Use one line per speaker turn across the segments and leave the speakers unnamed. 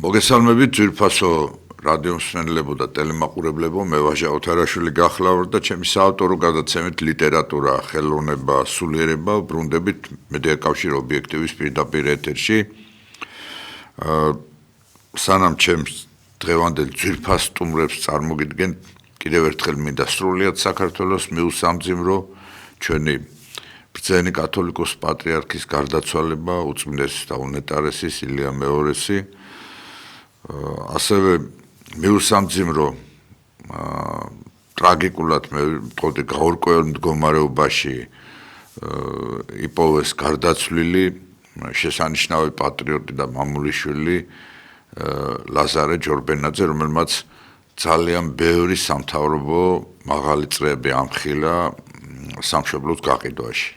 მოგესალმებით ძვირფასო რადიომსმენელებო და ტელემაყურებლებო, მე ვაჟა ოთარაშვილი გახლავართ და ჩემი საავტორო გადაცემით ლიტერატურა, ხელოვნება, სულიერება ბრუნდებით მედია კავშირ ობიექტივის პირდაპირ ეთერში. სანამ ჩემს დღევანდელ ძვირფას სტუმრებს წარმოგიდგენ, კიდევ ერთხელ მინდა სრულიად საქართველოს მიუსამძიმრო ჩვენი ბრძენი კათოლიკოს პატრიარქის გარდაცვალება, უწმინდესი და უნეტარესი ილია მეორესი. ასევე მიუსამძიმრო ტრაგიკულად მე ვთქვი გაურკვეველ მდგომარეობაში იპოვეს გარდაცვლილი შესანიშნავი პატრიოტი და მამულიშვილი ლაზარე ჯორბენაძე, რომელმაც ძალიან ბევრი სამთავრობო მაღალი წრეები ამხილა სამშობლოს გაყიდვაში.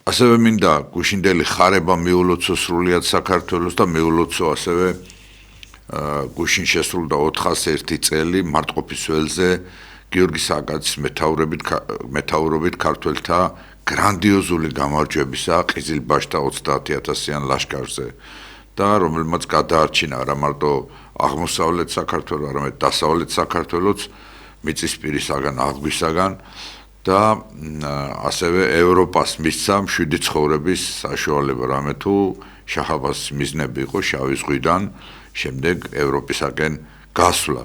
ასევე მინდა გუშინდელი ხარება მიულოცო სრულიად საქართველოს და მიულოცო ასევე გუშინ შესრულდა 401 წელი მარტყოფის ველზე გიორგი სააკაძის მეთაურობით ქართველთა გრანდიოზული გამარჯვებისა ყიზილბაშთა 30,000-იან ლაშქარზე და რომელმაც გადაარჩინა არა მარტო აღმოსავლეთ საქართველოს, არამედ დასავლეთ საქართველოს მიწისპირისაგან აღგვისაგან და ასევე ევროპას მისცა მშვიდი ცხოვრების საშუალება, რამე თუ შაჰ-აბასის მიზნები იყო შავი ზღვიდან შემდეგ ევროპისაკენ გასვლა.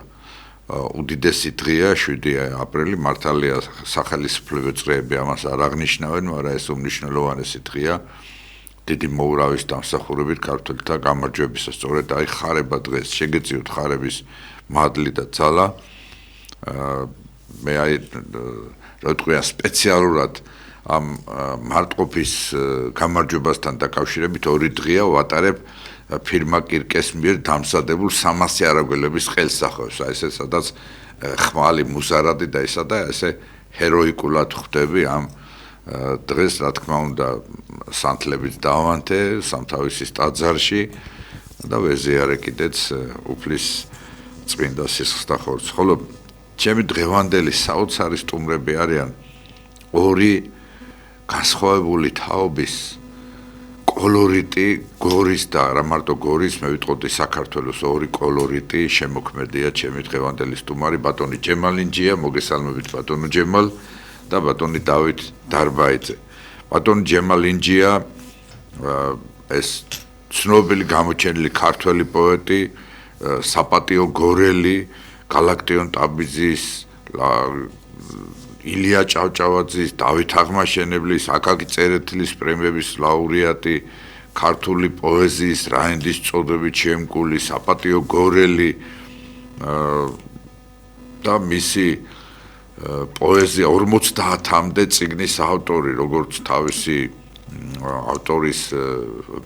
უდიდესი დღეა 7 აპრილი, მართალია სახელმწიფო წრეები ამას არ აღნიშნავენ, მაგრამ ეს უმნიშვნელოვანესი დღეა დიდი მოურავის დამსახურებით ქართველთა გამარჯვებისა. სწორედ აი ხარება დღეს შეგეწიოთ ხარების მადლი და ძალა. მე აი რა თქვია სპეციალურად ამ მარტყოფის გამარჯვებასთან დაკავშირებით 2 დღეა ვატარებ ფირმა კირკეს მიერ დამზადებულ 300 არაგველების ხელსახვევს. აი ესე სადაც ხმალი, მუსარადი და ისა და ესე ჰეროიკულად ხვდები ამ დღეს, რა თქმა უნდა, სანთლებით დავანთე სამთავისის ტაძარში და ვეზიარე კიდეც უფლის წმინდა სისხლთახოვს. ხოლო ჩემი დღევანდელი საოცარი სტუმრები არიან 2 განსხვავებული თაობის კოლორიტი გორის და არა მარტო გორის, მე ვიტყოდი საქართველოს 2 კოლორიტი შემოქმედია ჩემი დღევანდელი სტუმარი ბატონი ჯემალინჯია, მოგესალმებით ბატონო ჯემალ და ბატონი დავით დარბაიძე. ბატონი ჯემალინჯია ეს ცნობილი გამოჩენილი ქართველი პოეტი, საპატიო გორელი, გალაქტიონ ტაბიძის, ილია ჭავჭავაძის, დავით აღმაშენებლის, აკაკი წერეთლის პრემიების ლაურეატი, ქართული პოეზიის რაინდის წოდებით შემკული, საპატიო გორელი და მისი პოეზია 50-მდე წიგნის ავტორი, როგორც თავისი ავტორის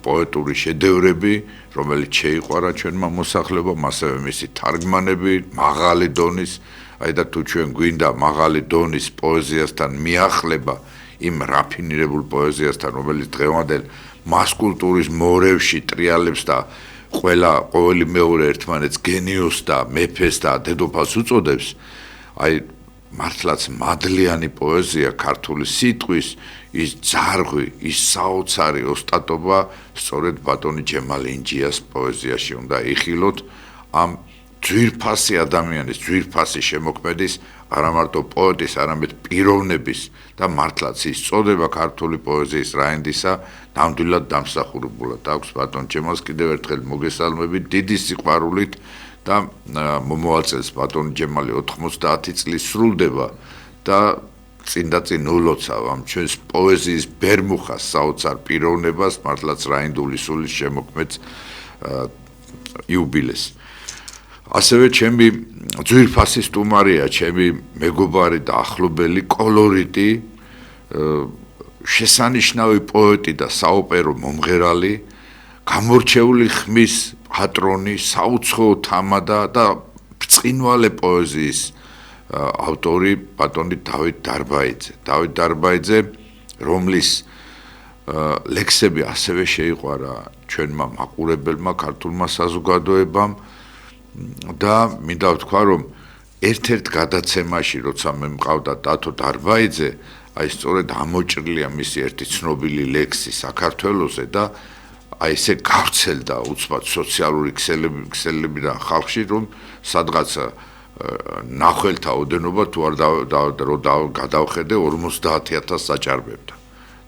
პოეტური შედევრები, რომელიც შეიყვარა ჩვენმა მოსახლეობამ, ასევე მისი თარგმანები მაღალი დონის, აი და თუ ჩვენ გვინდა მაღალი დონის პოეზიასთან მიახლება იმ რაფინირებულ პოეზიასთან, რომელიც დღევანდელ მასკულტურის მორევში ტრიალებს და ყოველი მეორე ერთმანეთს გენიოსს და მეფეს და დედოფალს უწოდებს, აი მართლაც მადლიანი პოეზია ქართული სიტყვის ის ძარღვი, ის საოცარი ოსტატობა სწორედ ბატონი ჯემალინჯიას პოეზიაში უნდა იხილოთ ამ ძვირფასი ადამიანის, ძვირფასი შემოქმედის, არა მარტო პოეტის, არამედ პიროვნების და მართლაც ის წოდება ქართული პოეზიის რაინდისა ნამდვილად დამსახურებულად აქვს ბატონ ჯემალს. კიდევ ერთხელ მოგესალმებით დიდი სიყვარულით და მომავალ წელს ბატონი ჯემალი 90 წლის სრულდება და წინ და წინ ულოცავ ამ ჩვენს პოეზიის ბერმუხას საოცარ პიროვნებას, მართლაც რაინდული სულის შემოქმედს იუბილეს. ასევე ჩემი ძვირფასი სტუმარია, ჩემი მეგობარი და ახლობელი კოლორიტი, შესანიშნავი პოეტი და საოპერო მომღერალი, გამორჩეული ხმის პატრონი, საუცხოო თამადა და ბრწყინვალე პოეზიის ავტორი ბატონი დავით დარბაიძე. დავით დარბაიძე, რომლის ლექსები ასევე შეიყვარა ჩვენმა მაყურებელმა ქართულმა საზოგადოებამ და მინდა ვთქვა, რომ ერთ-ერთ გადაცემაში, როცა მე მყავდა დათო დარბაიძე, აი სწორედ ამოჭრილია მისი ერთი ცნობილი ლექსი საქართველოზე და აი ესე გავრცელდა უცბად სოციალური ქსელები და ხალხში რომ სადღაც ნახველთა ოდენობა თუ არ გადავხედე 50000 საჭარბებდა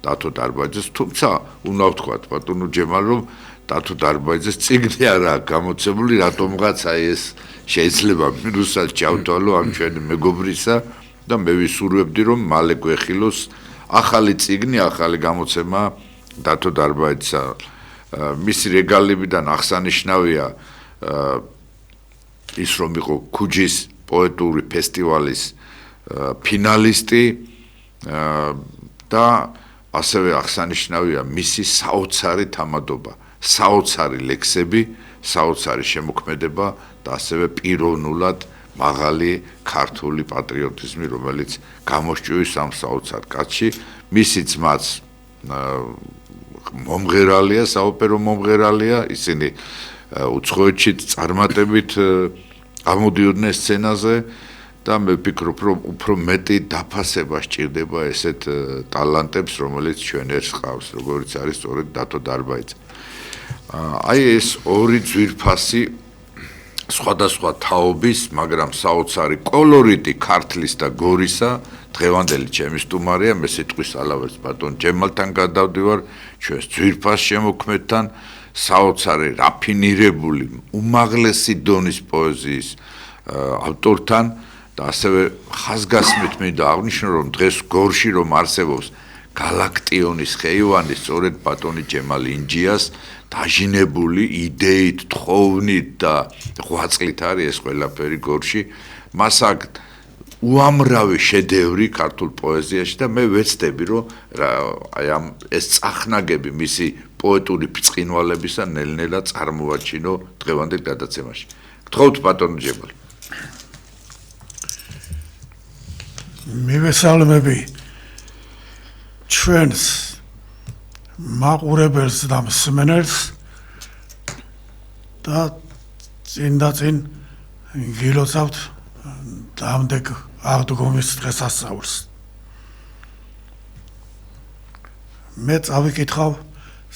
დათო დარბაიძეს თუმცა უნდა ვთქვათ ბატონო ჯემალ რომ დათო დარბაიძეს წიგნი არა გამოცემული რატომღაც აი ეს შეიძლება ვირუსად ჩავთვალო ამ ჩვენი მეგობრისა და მე ვისურვებდი რომ მალე გვეხილოს ახალი წიგნი ახალი გამოცემა დათო დარბაიძისა მისი რეგალებიდან აღსანიშნავია ის რომ იყო ქუჯის პოეტური ფესტივალის ფინალისტი და ასევე აღსანიშნავია მისი საოცარი თამადობა, საოცარი ლექსები, საოცარი შემოქმედება და ასევე პიროვნულად მაღალი ქართული პატრიოტიზმი, რომელიც გამოსჭვივის ამ საოცარ კაცში, მისი ძმაც მომღერალია, საოპერო მომღერალია, ისინი უცხოეთში წარმატებით გამოდიოდნენ სცენაზე და მე ვფიქრობ, რომ უფრო მეტი დაფასება სჭირდება ესეთ ტალანტებს, რომელიც ჩვენ ერთს ყავს, როგორც არის სწორედ დათო დარბაიძე. აი ეს ორი ძვირფასი სხვადასხვა თაობის, მაგრამ საოცარი კოლორიტი ქართლის და გორისა დღევანდელი ჩემი სტუმარია, მე სიტყვის ალავერს ბატონ ჯემალთან გადავდივარ, ჩვენს ძვირფას შემოქმედთან, საოცარი რაფინირებული, უმაღლესი დონის პოეზიის ავტორთან და ასევე ხაზგასმით მინდა აღნიშნო, რომ დღეს გორში რომ არსებობს გალაქტიონის ხეივანი, სწორედ ბატონი ჯემალ ინჯიას დაჟინებული იდეით, თხოვნით და ღვაწლით არის ეს ყველაფერი გორში. მას აქვს უამრავი შედევრი ქართულ პოეზიაში და მე ვეცდები, რომ აი ამ ეს წახნაგები მისი პოეტური ბრწყინვალებისა ნელ-ნელა წარმოვაჩინო დღევანდელ გადაცემაში. გთხოვთ ბატონო ჯემალ.
მივესალმები ჩვენს მაყურებელს და მსმენელს და წინ გილოცავთ დამდეგ აღდგომის დღესასწაულს. მე წავიკითხავ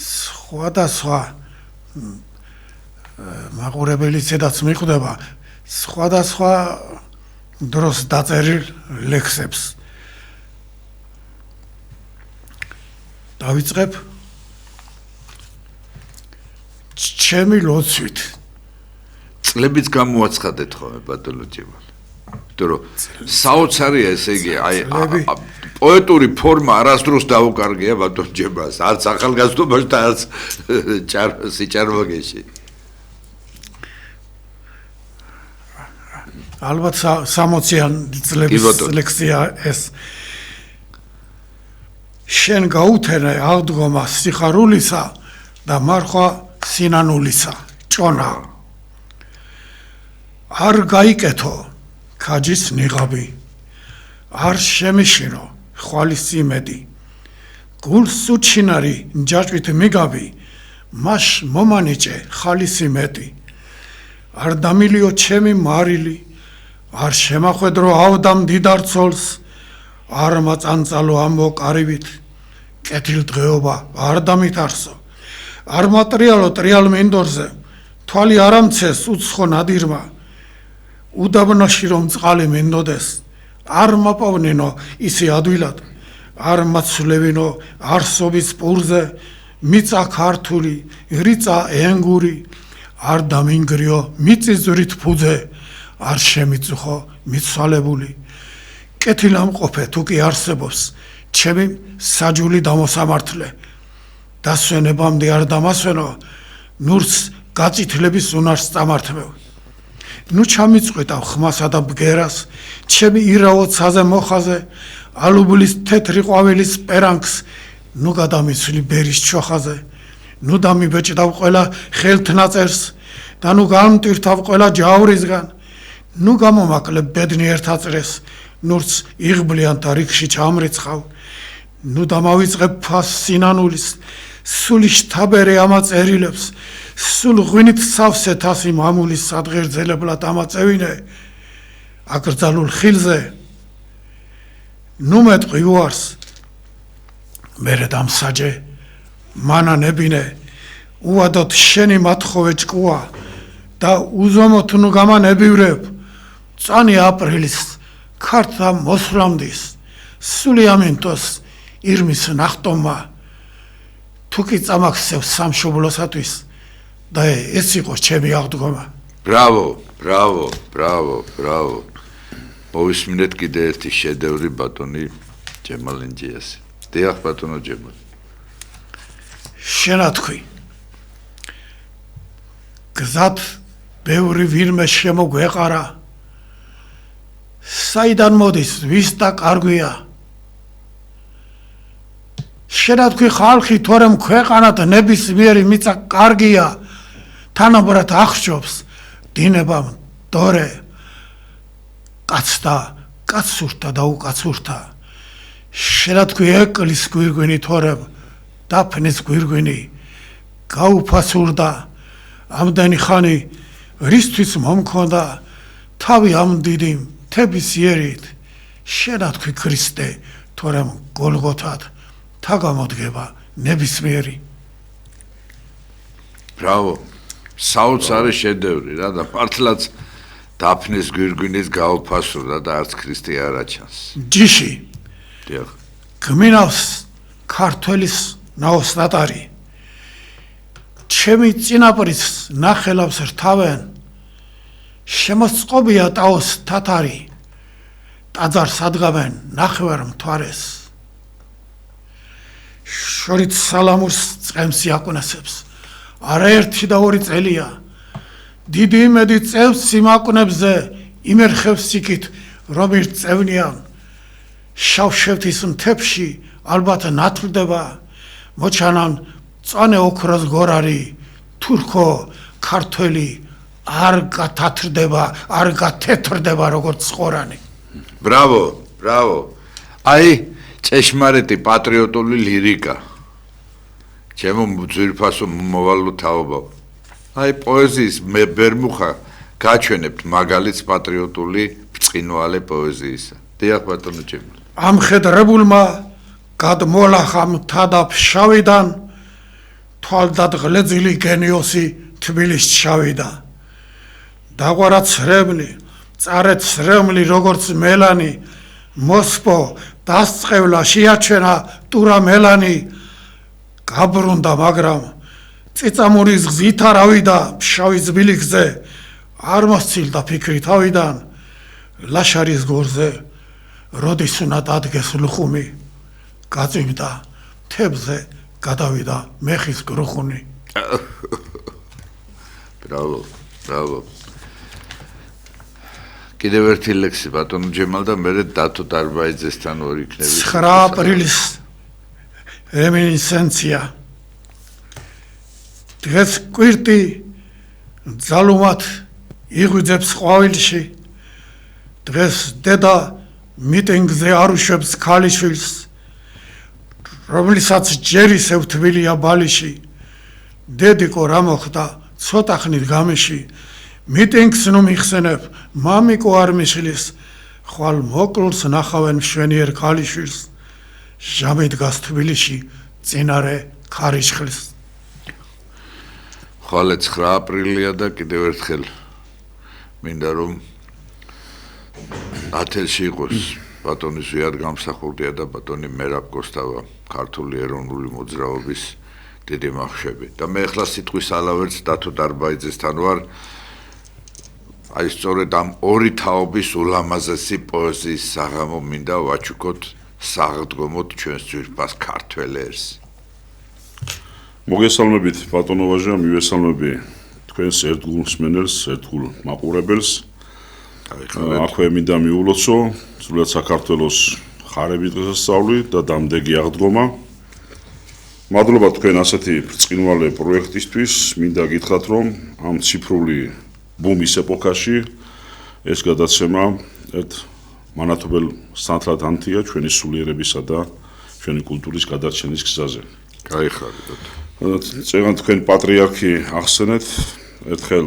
სხვადასხვა მაყურებელი ცედაც მიხვდება სხვადასხვა დროს დაწერილ ლექსებს. დავიწყებ ჩემი ლოცვით.
წლებიც გამოაცხადეთ ხოლმე ბატონო ჯემალ. იმიტომ რომ საოცარია ესე იგი აი პოეტური ფორმა არასდროს დაუკარგია ბატონ ჯემალს, არც ახალგაზრდობაში და არც სიჭარბოგეში.
ალბათ 60-იან წლების ლექსია ეს. შენ გაუთენე აღდგომა სიხარულისა და მარხვა სინანულისა ჭონა. არ გაიკეთო ქაჯის ნიღაბი, არ შემიშინო ხვალის იმედი. გულს უჩინარი ჯაჭვით მიგაბი, მას მომანიჭე ხალისი მეტი. არ დამილიო ჩემი მარილი, არ შემახვედრო ავდამ დიდარ ცოლს, არ მაწანწალო ამბო კარივით, კეთილ დღეობა არ დამითარსო. არ მატრიალო ტრიალ მინდორზე, თვალი არ ამცეს უცხო ნადირმა. უდაბნოში რომ წყალი მინდოდეს, არ მაპოვნინო ისი ადვილად, არ მაცვლევინო არსობის პურზე, მიწა ქართული, რიწა ენგური, არ დამინგრიო მიწისძვრით ფუძე, არ შემიწუხო მიცვალებული. კეთილ ამყოფე თუ კი არსებობს ჩემი საჯული დამოსამართლე. დასვენებამდე არ დამასვენო, ნურს გაწითლების უნარს წამართმევ. ნუ ჩამიწყვეტავ ხმასა და ბგერას, ჩემი ირაო ცაზე მოხაზე, ალუბლის თეთრი ყვავილის პერანქს, ნუ გადამიცვლი ბერის ჩოხაზე, ნუ დამიბეჭდავ ყველა ხელთნაწერს და ნუ გამტვირთავ ყველა ჯავრისგან, ნუ გამომაკლებ ბედნი ერთაწრეს, ნურს იღბლიანთა რიგში ჩამრიცხავ, ნუ დამავიწყებ ფას სინანულის, სული შთაბერე ამაწერილებს, სულ ღვინით სავსე თასი მამულის სადღერძელებლად ამაწევინე, აკრძალულ ხილზე, ნუ მეტყვი უარს, მერე დამსაჯე, მანა ნებინე, უვადოთ შენი მათხოვე ჭკუა და უზომოთ ნუ გამანებივრებ წანი აპრილის ქართა მოსვლამდის სული ამინტოს ირმის ნახტომა თუკი წამახსევ სამშობლოსათვის და ეს იყო ჩემი აღდგომა.
ბრავო. მოვისმინეთ კიდე ერთი შედევრი ბატონი ჯემალინჯიასი. დიახ ბატონო ჯემალ.
შენათქვი გზად ბევრი ვირმე შემოგვეყარა საიდან მოდის ვის და კარგვია შენათქვი ხალხი თორემ ქვეყანად ნებისმიერი მიწა კარგია თანაბრად აღსჯობს დინებამ დორე კაცთა კაცურთა და უკაცურთა შენათქვი ეკლის გვირგვინი თორემ დაფნის გვირგვინი გაუფასურდა ამდენი ხანი რისთვის მომქონდა თავი ამ დიდი მთების იერით შენათქვი ქრისტე თორემ გოლგოთად თა გამოდგება ნებისმიერი.
ბრავო საოცარი შედევრი რა და მართლაც დაფნის გვირგვინის გაუფასურდა და არც ქრისტე არ აჩანს.
ჯიში
დიახ
გმინავს ქართველის ნაოსნატარი ჩემი წინაპრის ნახელავს რთავენ შემოსწყობია ტაოს თათარი ტაძარს ადგავენ ნახევარ მთვარეს შორით სალამურს წემს იაკვნესებს არაერთი და ორი წელია დიდი იმედი წევს სიმაკვნებზე იმერხევს იქით რომ ერთ წევნიან შავშევთის მთებში ალბათ ნათლდება მოჩანან წანე ოქროს გორარი თურქო ქართველი არ გათათრდება არ გათეთრდება როგორც ყორანი.
ბრავო აი ჭეშმარიტი პატრიოტული ლირიკა ჩემო ძვირფასო მოვალო თაობა აი პოეზიის მე ბერმუხა გაჩვენებთ მაგალითს პატრიოტული ბრწყინვალე პოეზიისა. დიახ ბატონო ჩემო
ამხედრებულმა გადმოლახა მთა და ფშავიდან თვალდად ღლეძილი გენიოსი თბილის შავიდა დაღვარა ცრემლი წარეთ ცრემლი როგორც მელანი მოსპო დასწყევლა შეაჩენა ტურა მელანი გაბრუნდა მაგრამ წიწამურის გზით არავიდა ფშავის ბილიქზე არ მოსცილდა ფიქრი თავიდან ლაშარის გორზე როდის უნდა დადგეს ლუხუმი გაწივდა თებზე გადავიდა მეხის გრუხუნი.
ბრავო კიდევ ერთი ლექსი ბატონო ჯემალ და მე დათო დარბაიძესთან ორ იქნები
9 აპრილის რემინისცენცია დღეს კვირტი ძალუმად იღვიძებს ყვავილში დღეს დედა მიტინგზე არ უშვებს ქალიშვილს რომლისაც ჯერისევ თბილია ბალიში დედიკო რა მოხდა ცოტა ხნით გამიში მიტინგს ნუ მიხსენებ მამიკო არ მიშლის ხვალ მოკლს ნახავენ მშვენიერ ქალიშვილს ჟამი დგას თბილისში წინარე ქარიშხლის.
ხვალე 9 აპრილია და კიდევ ერთხელ მინდა რომ ათელში იყოს ბატონი ზვიად გამსახურდია და ბატონი მერაბ კოსტავა ქართული ეროვნული მოძრაობის დიდი მახშები და მე ახლა სიტყვის ალავერც დათო დარბაიძესთან ვარ აი სწორედ ამ ორი თაობის ულამაზესი პოეზიის საღამო მინდა ვაჩუქოთ საღდგომოთ ჩვენს ძვირფას ქართველ ერს.
მოგესალმებით ბატონო ვაჟა მივესალმები თქვენს ერთგულ მსმენელს ერთგულ მაყურებელს აქვე მინდა მიულოცო სრულად საქართველოს ხარების დღესასწაული და დამდეგი აღდგომა. მადლობა თქვენ ასეთი ბრწყინვალე პროექტისთვის. მინდა გითხრათ რომ ამ ციფრული ბუმის ეპოქაში ეს გადაცემა ერთ მანათობელ სანთლად ანთია ჩვენი სულიერებისა და ჩვენი კულტურის გადარჩენის გზაზე.
გაიხარეთ.
წეგან თქვენ პატრიარქი ახსენეთ ერთხელ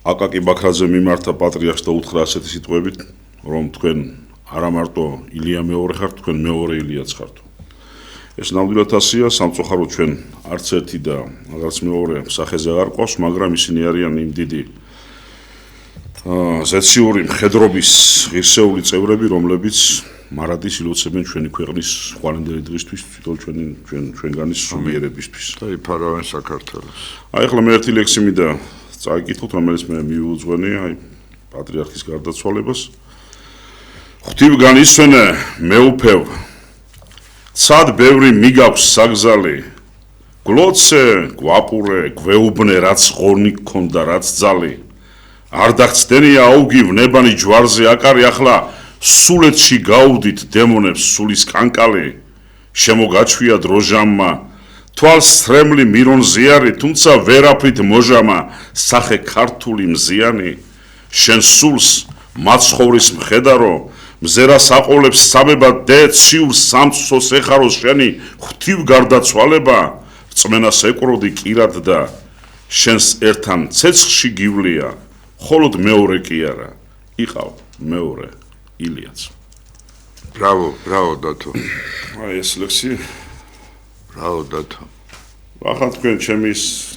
აკაკი ბაქრაძე მიმართა პატრიარქს და უთხრა ასეთი სიტყვებით რომ თქვენ არა მარტო ილია მეორე ხართ თქვენ მეორე ილიაც ხართ. ეს ნამდვილად ასია, სამწუხაროდ ჩვენ არც ერთი და რაღაც მეორე სახეზე არ ყავს, მაგრამ ისინი არიან იმ დიდი ზეციური მხედრობის ღირსეული წევრები, რომლებიც მარადის ილოცებენ ჩვენი ქვეყნის ხვალინდელი დღისთვის, თვითონ ჩვენგანის სულიერებისთვის.
და იფარავენ საქართველოს.
აი ახლა მე ერთი ლექსი მინდა წაიკითხოთ, რომელიც მე მივუძღვენი, აი პატრიარქის გარდაცვალებას. ღვთივგან ისვენე მეუფევ, ცად ბევრი მიგაქვს საგზალი, გლოცე, გვაპურე, გვეუბნე, რაც ღონი გქონდა, რაც ძალი. არ დაგცდენია აუგივ ნებანი ჯვარზე აკარი ახლა სულეთში გაუდით დემონებს სულის კანკალი შემოგაჩვია დროჟამმა თვალს სრემლი მირონ ზიარი თუმცა ვერაფრით მოჟამა სახე ქართული მზიანი შენ სულს მაცხოვრის მხედარო მზერას აყოლებს საბება დე ციურ სამწსოს ეხარო შენი ღვთივ გარდაცვალება რწმენას ეკვროდი კირად და შენს ერთან ცეცხლში გივლია холод მეორე კი არა იყავ მეორე ილიაც
ბრავო დათო
აი ეს ლექსი
ბრავო დათო
ახლა თქვენ ჩემი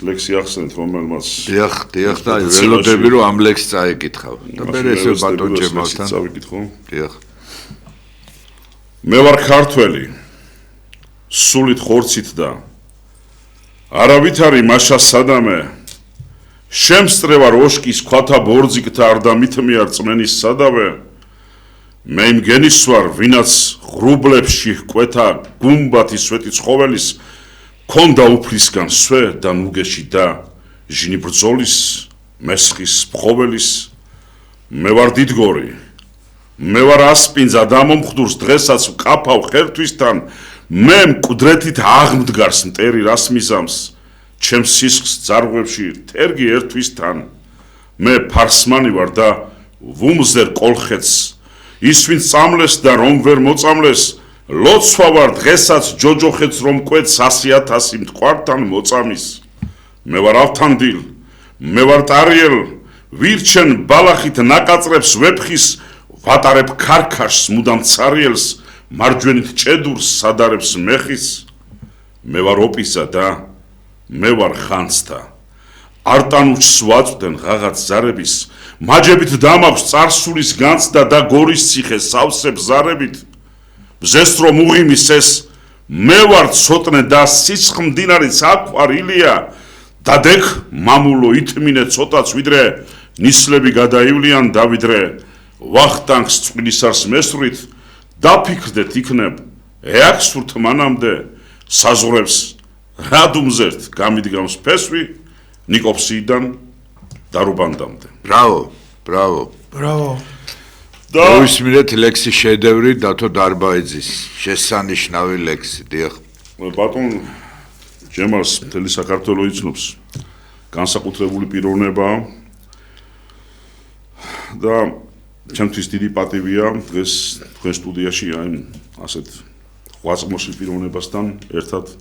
ლექსი ახსენეთ რომელმაც
დიახ და ველოდები რომ ამ ლექსს წაიკითხავ და მე ესე ბატონ ჯემალთან
წავიკითხო
დიახ
მე ვარ ქართველი სულით ხორცით და არავით არის მაშა სადამე შემსწრევა როშკის ქვათა ბორძიკთა არ დამითმია რწმენის სადავე მე იმ გენის ვარ ვინაც ღრუბლებში ჰკვეთა გუმბათის სვეტი ცხოველის ქონდა უფლისგან სვე და ნუგეში და ჟინი ბრძოლის მესხის ფხოველის მე ვარ დიდგორი მე ვარ ასპინძა დამომხდურს დღესაც ვკაფავ ხერთვისთან მე მკვდრეთით აღმდგარს მტერი რას მიზამს ჩემს სისხლს ძარღვებში თერგი ერთვისთან მე ფარსმანი ვარ და ვუმზერ კოლხეთს ის ვინც წამლეს და რომ ვერ მოწამლეს ლოცვა ვარ დღესაც ჯოჯოხეთს რომ კვეთს 100,000 მტკვართან მოწამის მე ვარ ავთანდილ მე ვარ ტარიელ ვირჩენ ბალახით ნაკაწრებს ვეფხის ვატარებ ქარქაშს მუდამ цаრიელს მარჯვენით ჭედურს სადარებს მეხის მე ვარ ოპისა და მე ვარ ხანცთა არტანუჩს ვაწვდენ ღაღაც ზარების მაჯებით დამაქვს წარსულის განცდა და გორის ციხე სავსე ბზარებით ბზეს რომ უღიმის ეს მე ვარ ცოტნე და სისხლმდინარიც აქვარ ილია დადეკ მამულო ითმინე ცოტაც ვიდრე ნისლები გადაივლიან დავიდრე ვახტანგს წვიდისარს მესვრით დაფიქრდეთ იქნებ ეაქსურთ მანამდე საზღვრებს რადუმზერთ გამიდგამს ფესვი ნიკოფსიიდან დარუბანდამდე
ბრავო
და
მოვისმინეთ ლექსი შედევრი დათო დარბაიძის შესანიშნავი ლექსი დიახ
ბატონ ჯემალს მთელი საქართველო იცნობს განსაკუთრებული პიროვნებაა და ჩემთვის დიდი პატივია დღეს თქვენ სტუდიაში აი ასეთ ღვაწლმოსილ პიროვნებასთან ერთად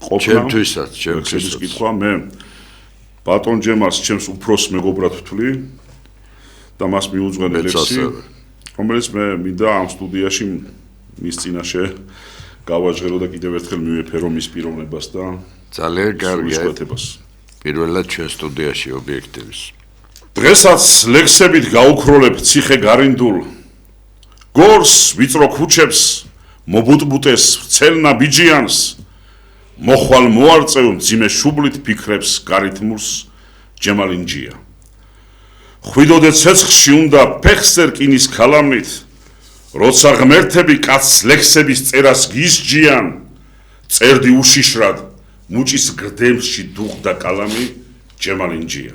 ყოფნა
ჩემთვისაც
კითხვა მე ბატონ ჯემალს ჩემს უფროს მეგობრად ვთვლი და მას მიუძღვენ ლექსი რომელიც მე მინდა ამ სტუდიაში მის წინაშე გავაჟღერო და კიდევ ერთხელ მივეფერო მის პიროვნებას და
ძალიან კარგია
სულისკვეთებას
პირველად ჩვენ სტუდიაში ობიექტივის
დღესაც ლექსებით გაუქროლებ ციხე გარინდულ გორს ვიწრო ქუჩებს მობუტბუტეს ვრცელნა ბიჯიანს მოხვალ მოარწევ მძიმე შუბლით ფიქრებს გარითმურს ჯემალინჯია ხვიდოდე ცეცხლში უნდა ფეხსერ რკინის ქალამით როცა ღმერთები კაცს ლექსების წერას გისჯიან წერდი უშიშრად მუჭის გრდემში დუღდა კალამი ჯემალინჯია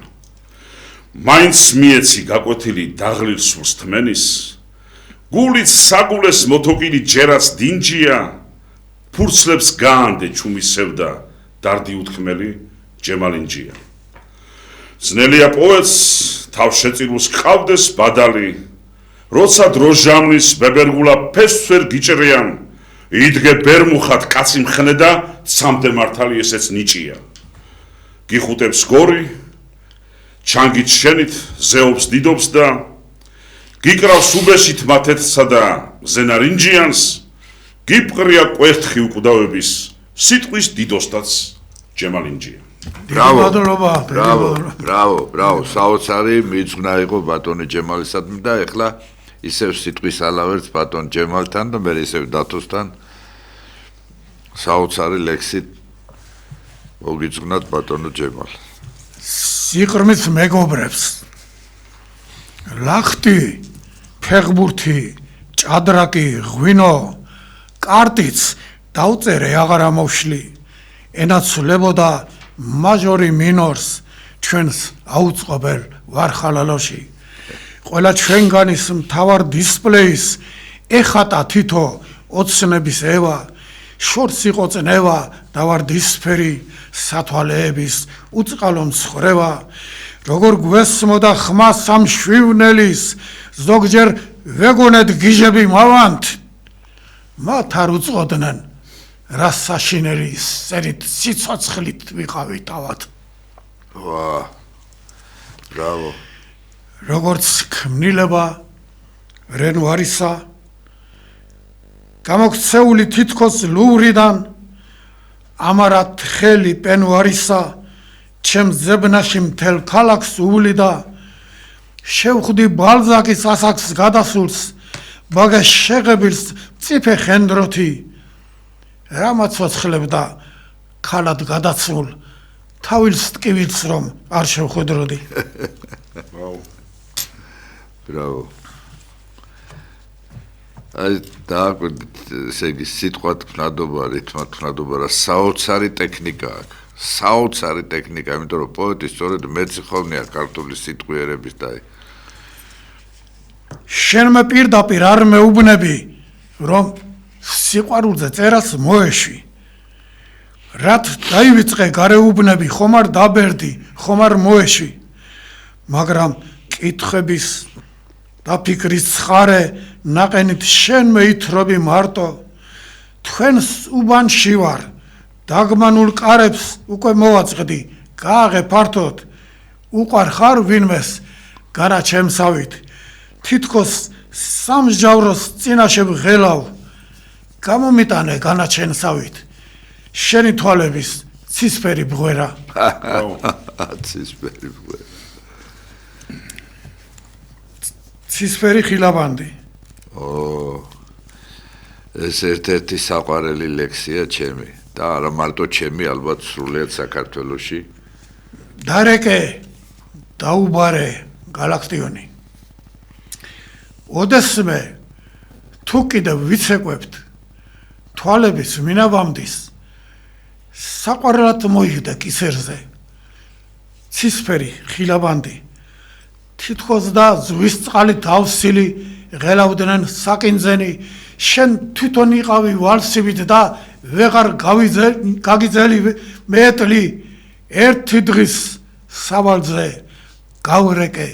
მაინც მიეცი გაკვეთილი დაღლილ სულს თმენის გულით საგულეს მოთოკილი ჯერაც დინჯია ფურცლებს გაანდე ჩუმისევდა დარდი უთქმელი ჯემალინჯია ძნელია პოეტს თავშეწირულს ყავდეს ბადალი როცა დროჟამნის ბებერგულა ფესვს ვერ გიჭრიან იდგე ბერმუხად კაცი მხნე და სამდე მართალი ესეც ნიჭია გიხუტებს გორი ჩანგით შენით ზეობს დიდობს და გიკრავს უბეშით მათეთსა და ზენარინჯიანს გიპყრია კვერთხი უკვდავების სიტყვის დიდოსტაც ჯემალინჯია.
ბრავო, საოცარი მიძღვნა იყო ბატონი ჯემალისადმი და ეხლა ისევ სიტყვის ალავერts ბატონ ჯემალთან და მე ისევ დათოსთან საოცარი ლექსით მოგიძღვნათ ბატონო ჯემალ.
სიყრმის მეგობრებს ლახტი, ფეხბურთი, ჭადრაკი, ღვინო, კარტიც დაუწერე აღარ ამოვშლი. ენაცვლებოდა მაჟორი მინორს ჩვენს აუწყობელ ვარხალალოში. ყველა ჩვენგანის მთავარ დისპლეის ეხატა თითო ოცნების ევა, შორს იყო წნევა და ვარდისფერი სათვალეების უწყალო მსხრევა. როგორ გვესმოდა ხმა სამშვივნელის, ზოგჯერ ვეგონეთ გიჟები მავანთ, მათ არ უწყოდნენ რა საშინელი სერით სიცოცხლით ვიყავი თავად.
ვა, ბრავო.
როგორც ქმნილება რენوارისა გამოქცეული თითქოს ლუვრიდან ამარად ხელი პენوارისა ჩემ ზებნაში მთელ ქალაქს უვლიდა. შევხვდი ბალზაკის ასაკს გადასულს, ბაგას შეღებილს მწიფე ხენდროთი, რამაც ვაცხლებდა ქალად გადაცულ თავილს ტკივილს რომ არ შევხვედროდი.
ბრავო. აი ესე იგი სიტყვა თქმადობა, რითმა თქმადობა რა საოცარი ტექნიკა აქვს. საოცარი ტექნიკა, იმიტომ რომ პოეტი სწორედ მეცი ხოლმეა ქართული სიტყვიერების და
შენმე პირდაპირ არ მეუბნები რომ სიყვარულზე წერას მოეშვი. რაც დაივიწყე გარეუბნები, ხომ არ დაბერდი, ხომ არ მოეშვი. მაგრამ კითხების და ფიქრის ცხარე ნაყენით შენ მეითრობი მარტო. თქვენს უბანში ვარ, დაგმანულ კარებს უკვე მოვაწყდი, გააღე ფართოდ. უყვარ ხარ ვინმეს განა ჩემსავით, თითქოს სამსჯავროს წინაშე ვღელავ. გამომიტანე განა ჩემსავით, შენი თვალების ცისფერი ბღვერა.
ცისფერი ბღვერა.
ცისფერი ხილაბანდი.
ეს ერთ-ერთი საყვარელი ლექსია ჩემი და არა მარტო ჩემი, ალბათ სრულიად საქართველოში.
დარეკე, დაუბარე გალაქტიონი. ოდესმე თუ კიდევ ვიცეკვებთ თვალების მინავამდის, საყვარელად მოიგდე კისერზე. ცისფერი ხილაბანდი, თითქოს და ზღვის წყალით ავსილი ღელავდნენ საკინძენი, შენ თვითონ იყავი ვალსივით და ვეღარ გაგიძელი მეტლი. ერთი დღის სავალზე გავრეკე,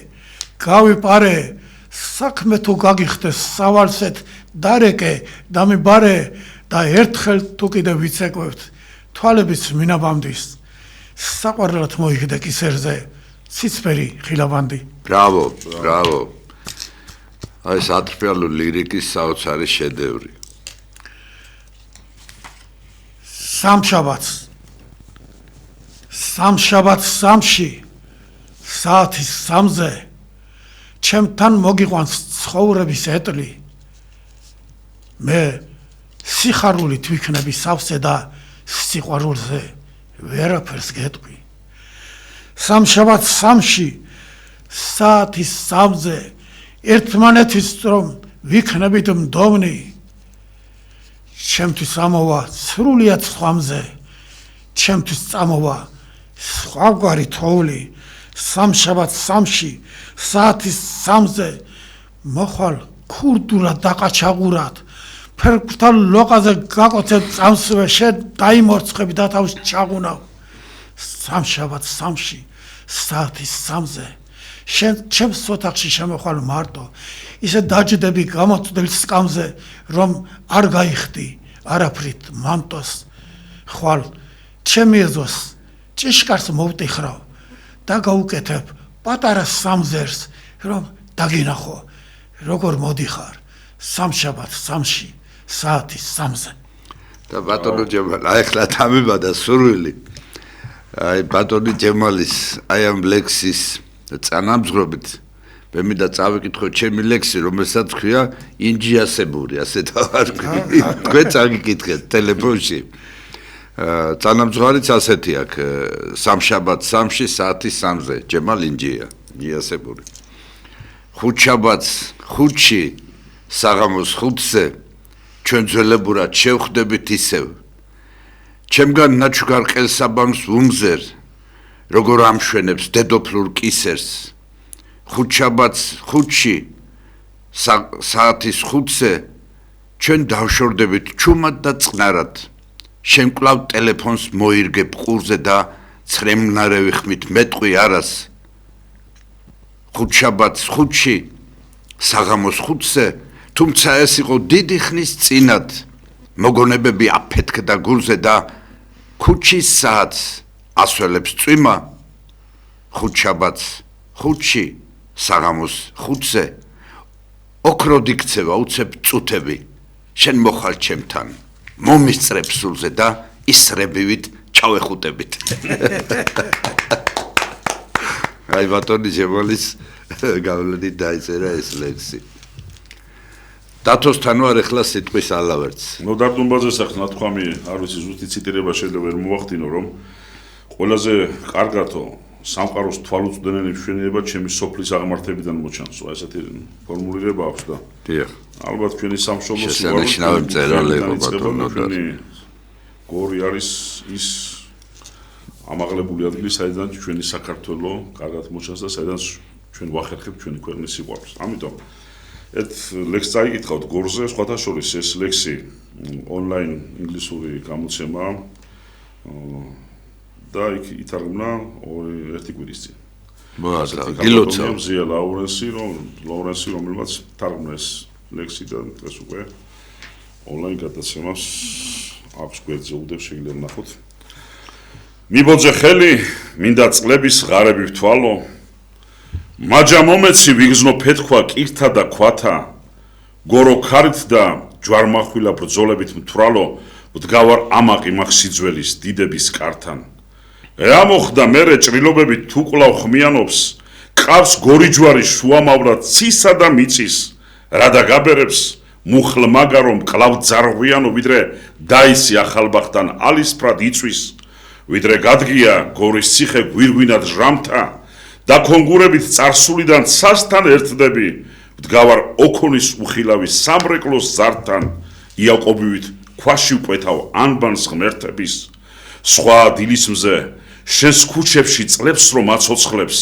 გავიპარე, საქმე თუ გაგიხდეს სავალსეთ, დარეკე, დამიბარე და ერთხელ თუ კიდევ ვიცეკვებთ თვალების მინაბამდის, საყვარელად მოიგდე კისერზე ცისფერი ხილაბანდი.
ბრავო, ბრავო. აი ეს ატრფიალო ლირიკის საოცარი შედევრი.
სამშაბათს სამში, საათის 3-ზე, ჩემთან მოგიყვანს ცხოვრების ეტლი. მე სიხარულით ვიქნები სავსე და სიყვარულზე ვერაფერს გეტყვი. სამშაბათს სამში, საათის 3-ზე, ერთმანეთის რომ ვიქნებით მდოვნი. ჩემთვის ამოვა სრულიად სხვამზე, ჩემთვის წამოვა სხვაგვარი თოვლი. სამშაბათს სამში, საათის 3-ზე, მოხვალ ქურდურად დაყაჩაღურად, ფერფრთალ ლოყაზე გაკოცებ წამსვე, შენ დაიმორცხები და თავს ჩაღუნავ. სამშაბათს სამში, საათის 3-ზე, შენ ჩემს ოთახში შემოხვალ მარტო, ისე დაჯდები გამოწვდილ სკამზე, რომ არ გაიხდი არაფრით მანტოს. ხვალ ჩემი ეზოს ჭიშკარს მოვტიხრავ და გაუკეთებ პატარა სამზერს, რომ დაგინახო, როგორ მოდიხარ სამშაბათს სამში, საათის 3-ზე.
და ბატონო ჯემალ, აი ხლა დამიბადა სურვილი. აი ბატონი ჯემალის აი ამ ლექსის წანამძღვრობით მე მინდა წავიკითხო ჩემი ლექსი, რომელსაც ქვია ინჯიასებური, ასე დავარქვი. თქვენ წაგიკითხეთ ტელეფონში. წანამძღვარიც ასეთი აქვს, სამშაბათ 3-ში საათის 3-ზე, ჯემალ ინჯია, ინჯიასებური. ხუთშაბათს 5-ში საღამოს 5-ზე ჩვენ ძველებურად შევხვდებით ისევ. ჩემგან ნაჩუქარ ყელსაბამს უმზერ, როგორ ამშვენებს დედოფლურ კისერს. ხუთშაბათს 5-ში საათის 5-ზე ჩვენ დავშორდებით ჩუმად და წყნარად. შენ კვლავ ტელეფონს მოირგებ ყურზე და ცრემლნარევი ხმით მეტყვი არას. ხუთშაბათს 5-ში საღამოს 5-ზე თუმცა ეს იყო დიდი ხნის წინათ. მოგონებები აფეთქდა გულზე და ქუჩის საათს ასველებს წვიმა. ხუთშაბათს 5-ში საღამოს 5-ზე ოქროდ იქცევა უცებ წუთები. შენ მოხარ ჩემთან. მომისწრებ სულზე და ისრებივით ჩავეხუტებით. აი ბატონი ჯემალის გავლენით დაიწერა ეს ლექსი. დათოსთან ვარ ეხლა სიტყვის ალავერც.
ნუ დარდუმბაძეს ახ ნათქვამი არ ვიცი ზუსტი ციტირება შეიძლება ვერ მოვახდინო რომ ყველაზე კარგათო სამყაროს თვალუწვდენელი მშვენიება ჩემი სოფლის აღმართებიდან მოჩანსო. ესეთი ფორმულირება აქვს და
დიახ.
ალბათ ჩვენი სამშობლო
შესანიშნავი მწერალი იყო ბატონო.
გორი არის ის ამაღლებული ადგილი, საიდან ჩვენი საქართველო კარგად მოჩანს და საიდან ჩვენ ვახერხებთ ჩვენი ქვეყნის სიყვარულს. ამიტომ ერთ ლექსს წაიკითხავთ გორზე, სხვათა შორის ეს ლექსი ონლაინ ინგლისური გამოცემა და იქ ითარგმნა ერთი კვირის წინ.
გილოცა
ზია ლაურენსი, რომელმაც თარგმნა ეს ლექსი და დღეს უკვე ონლაინ გადაცემას აქვს გვერდზე უდევს, შეგიძლიათ ნახოთ. მიბოძე ხელი, მინდა წყლების ღარები ვთვალო. მაჯა მომეცი ვიგზნო ფეთქვა კირთა და ქვათა. გორო ქარით და ჯვარმახვილა ბრძოლებით მთვრალო, ვდგავარ ამაყი მახსიძველის დიდების კართან. რა მოხდა მერე ჭრილობებით თუ კვლავ ხმიანობს, ყავს გორიჯვარი შუამავრად ცისა და მიწის, რა დაგაბერებს მუხლ მაგარო მკლავ ძარღვიანო ვიდრე დაისი ახალბახტან ალისფრად იწვის, ვიდრე გადგია გორის ციხე გვირგვინად ჟრამთა და კონგურებით წარსულიდან სასთან ერთდები, ვდგავარ ოქონის უხილავის სამრეკლოს ზარდთან, იაკობივით ქვაში ვკვეთავ ანბანს ღმერთების, სხვა დილის მზე შენს ქუჩებში წლებს რომ აცოცხლებს,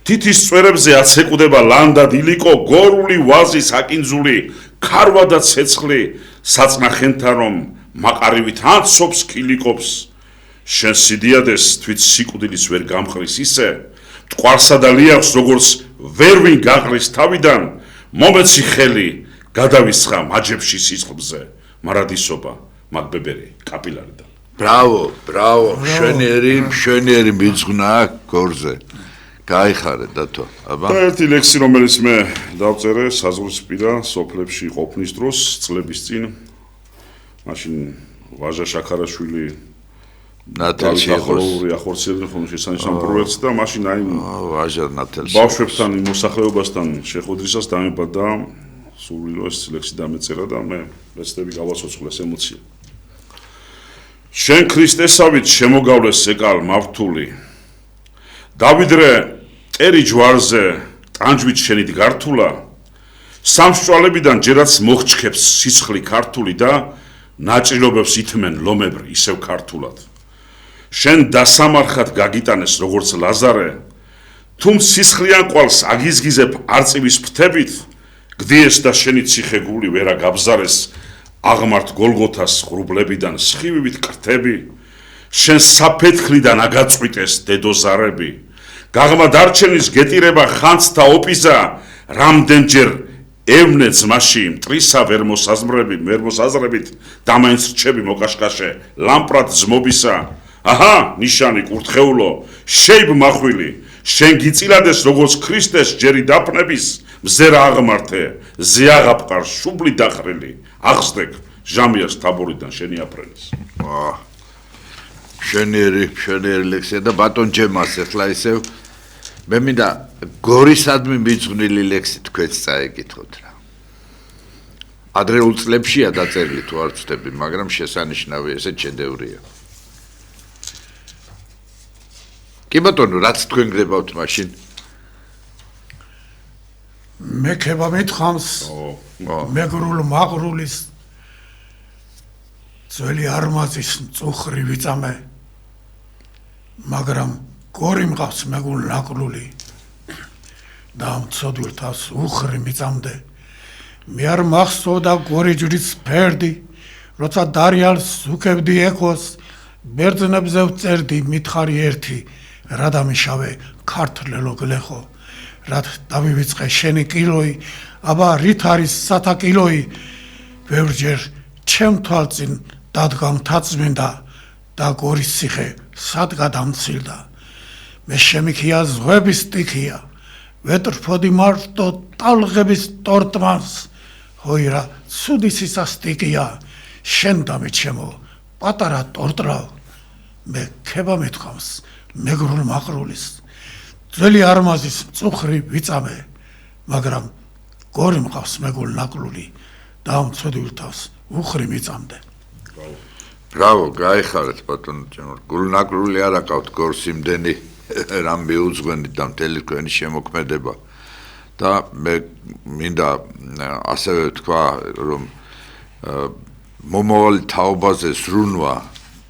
თითის წვერებზე აცეკვდება ლანდა დილიკო, გორული ვაზი საკინძული, ქარვა და ცეცხლი, საწნახენთა რომ მაყარივით ანცობს კილიკობს, შენ სიდიადეს თვით სიკვდილის ვერ გამყრის ისე, მტყვარსა და ლიახს როგორც ვერვინ გაყრის თავიდან, მომეცი ხელი, გადავისხა მაჯებში სისხლზე, მარადისობა, მაგბებერი, კაპილარიდან. Bravo, მშვენიერი მიძღვნა გორზე. გაიხარე დათო, აბა. ერთი ლექსი, რომელიც მე დავწერე საზღვრისპირა სოფლებში ყოფნის დროს, წლების წინ. მაშინ ვაჟა შაქარაშვილი
ნათელში იყო.
ახორციელებდა ხოლმე შესანიშნავ პროექტს და მაშინ აი
ვაჟა ნათელში.
ბავშვებთან მოსახლეობასთან შეხვედრისას დამებადა სურვილი რომ ეს ლექსი დამეწერა და მე ლექსები გავაცოცხლეს ემოცია. შენ ქრისტესავით შემოგავლეს ეკალ მავთული. დავიდრე ტერი ჯვარზე ტანჯვით შენით გართულა. სამშვალებიდან ჯერაც მოხჩქებს სისხლი ქართული და ნაჭრილობებს ითმენ ლომებრ ისევ ქართულად. შენ დასამარხად გაგიტანეს როგორც ლაზარე, თუმ სისხლიან ყვალს აგიზგიზებ არწივის ფრთებით, გდიეს და შენი ციხე გული ვერა გაბზარეს, აღმართ გოლგოთას ღრუბლებიდან სხივივით კრთები, შენ საფეთქლიდან აგაწყვიტეს დედოზარები, გაღმა დარჩენის გეტირება ხანძთა ოპიზა, რამდენჯერ ევნე ძმაში მტრისა ვერ მოსაზრებით, დამაინც რჩები მოკაშკაშე, ლამპრად ძმობისა, აჰა, ნიშანი კურთხეულო, შეიბ მახვილი, შენ გიწილადეს როგორც ქრისტეს ჯერი დაფნების, მზერა აღმართე, ზეაღაპყარ შუბლი დახრილი, აღსდეკ, ჟამიას თაბორიდან შენი აფრენის.
შენერი ლექსია და ბატონ ჯემას ახლა ისევ მე მინდა გორისადმი მიძღვნილი ლექსი თქვენც წაეკითხოთ რა. ადრეულ წლებშია დაწერილი თუ არ ვცდები, მაგრამ შესანიშნავია, ესე შედევრია. კი ბატონო, რაც თქვენ გდებავთ მაშინ?
მე ქება მითხამს მეგრულ მაღრულის ძველი არმაზის მწუხრი ვიწამე, მაგრამ გორი მყავს მეგრულ ნაკლული და მწოდვილ თავს უხრი მიწამდე. მე არ მახსოვდა გორი ჯვრის ფერდი, როცა დარიალს უქებდი ეკოს, ბერძნებზე ვწერდი მითხარი ერთი, რა დამიშავე ქართლელო გლეხო, რად დავივიწყე შენი კილოი, აბა რით არის სათა კილოი, ბევრჯერ ჩემ თვალწინ დადგა მთაწმინდა და გორის ციხე სად გადამცილდა. მე შემიქია ზღვების ტიქია, ვეტრფოდი მარტო ტალღების ტორტმანს, ჰოირა ცუდი სისასტიკია, შენ დამეჩემო პატარა ტორტრავ. მე ქება მეთქვამს მეგრულ მაყრულის ძველი არმაზის მწუხრი ვიწამე, მაგრამ გორი მყავს მეგრულ ნაკლული და მწოდვილ თავს უხრი მიწამდე.
ბრავო, გაიხარეთ ბატონო ჯემო. გულნაკლული არ აკავთ გორს იმდენი რამ მიუძღვენით და მთელი თქვენი შემოქმედება. და მე მინდა ასევე ვთქვა, რომ მომავალი თაობაზე ზრუნვა